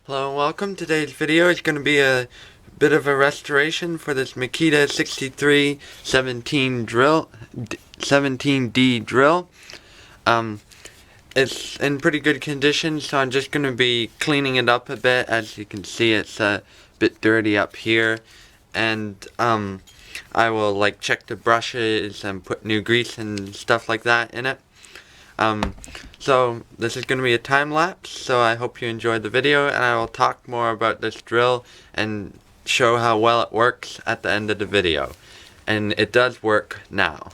Hello and welcome. Today's video is going to be a bit of a restoration for this Makita 6317 drill, 17D drill. It's in pretty good condition, so I'm just going to be cleaning it up a bit. As you can see, it's a bit dirty up here, and I will check the brushes and put new grease and stuff like that in it. So this is going to be a time lapse, so I hope you enjoyed the video, and I will talk more about this drill and show how well it works at the end of the video. And it does work now.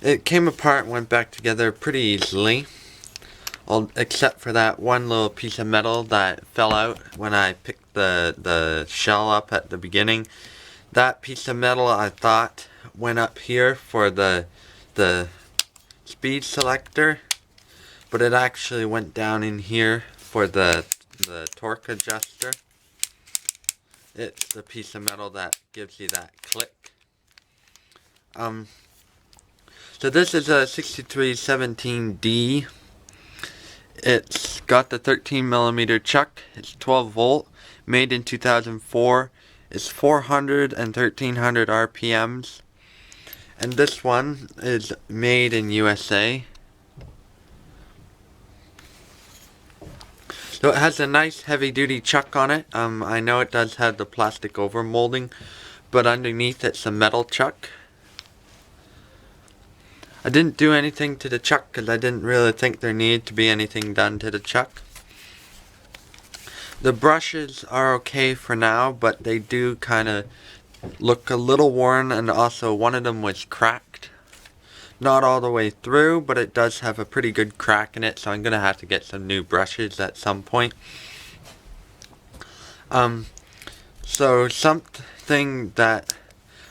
it came apart and went back together pretty easily. Except for that one little piece of metal that fell out when I picked the shell up at the beginning. That piece of metal I thought went up here for the speed selector, but it actually went down in here for the torque adjuster. It's the piece of metal that gives you that click. So this is a 6317D. It's got the 13mm chuck. It's 12 volt, made in 2004. It's 400 and 1300 RPMs. And this one is made in USA. So it has a nice heavy duty chuck on it. I know it does have the plastic overmolding, but underneath it's a metal chuck. I didn't do anything to the chuck because I didn't really think there needed to be anything done to the chuck. The brushes are okay for now, but they do kind of look a little worn, and also one of them was cracked. Not all the way through, but it does have a pretty good crack in it, so I'm going to have to get some new brushes at some point. So something that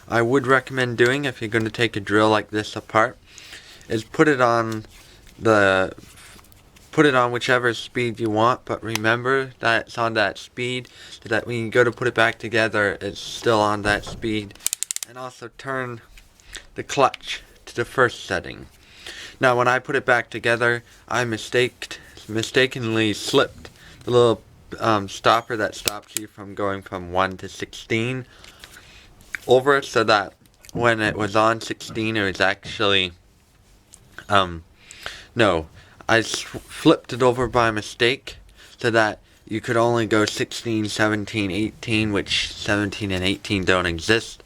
I would recommend doing if you're going to take a drill like this apart is put it on whichever speed you want, but remember that it's on that speed so that when you go to put it back together it's still on that speed. And also turn the clutch to the first setting. Now when I put it back together, I mistakenly slipped the little stopper that stops you from going from 1 to 16 over, so that when it was on 16 it was actually no, I flipped it over by mistake so that you could only go 16, 17, 18, which 17 and 18 don't exist.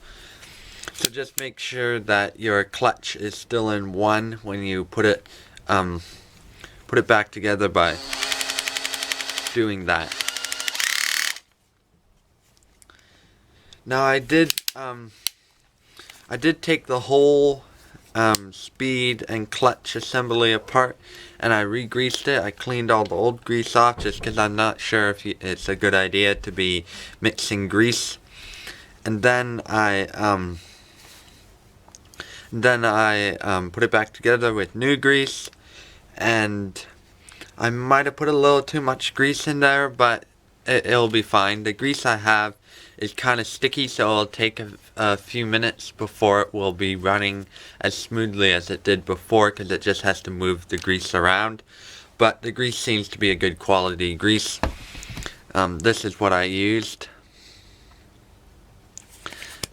So just make sure that your clutch is still in 1 when you put it back together by doing that. Now I did take the whole speed and clutch assembly apart, and I re-greased it. I cleaned all the old grease off just because I'm not sure if it's a good idea to be mixing grease. And then I put it back together with new grease, and I might have put a little too much grease in there, but it'll be fine. The grease I have is kind of sticky, so it'll take a few minutes before it will be running as smoothly as it did before, because it just has to move the grease around. But the grease seems to be a good quality grease. This is what I used,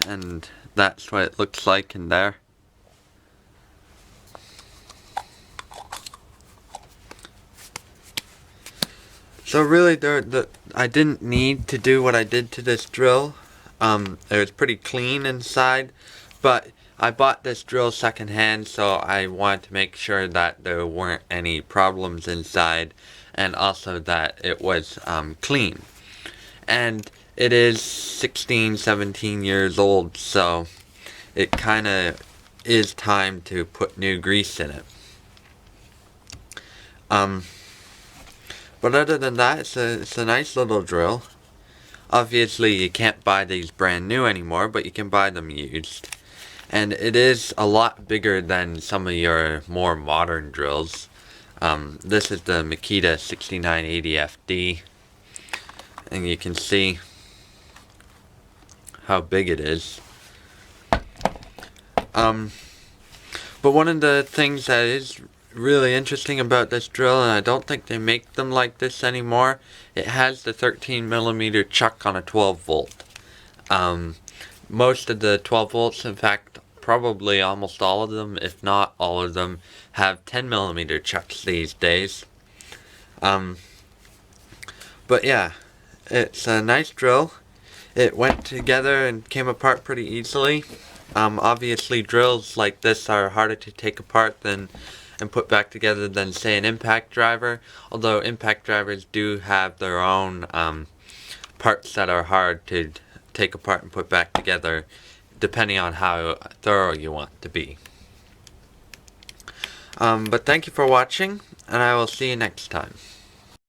and that's what it looks like in there. So really, I didn't need to do what I did to this drill. It was pretty clean inside, but I bought this drill secondhand, so I wanted to make sure that there weren't any problems inside, and also that it was clean. And it is 16, 17 years old, so it kind of is time to put new grease in it. But other than that, it's a nice little drill. Obviously, you can't buy these brand new anymore, but you can buy them used. And it is a lot bigger than some of your more modern drills. This is the Makita 6980FD. And you can see how big it is. But one of the things that is really interesting about this drill, and I don't think they make them like this anymore, it has the 13mm chuck on a 12 volt. Most of the 12 volts, in fact probably almost all of them, if not all of them, have 10mm chucks these days. But yeah, it's a nice drill. It went together and came apart pretty easily. Obviously drills like this are harder to take apart and put back together than, say, an impact driver, although impact drivers do have their own parts that are hard to take apart and put back together, depending on how thorough you want to be. But thank you for watching, and I will see you next time.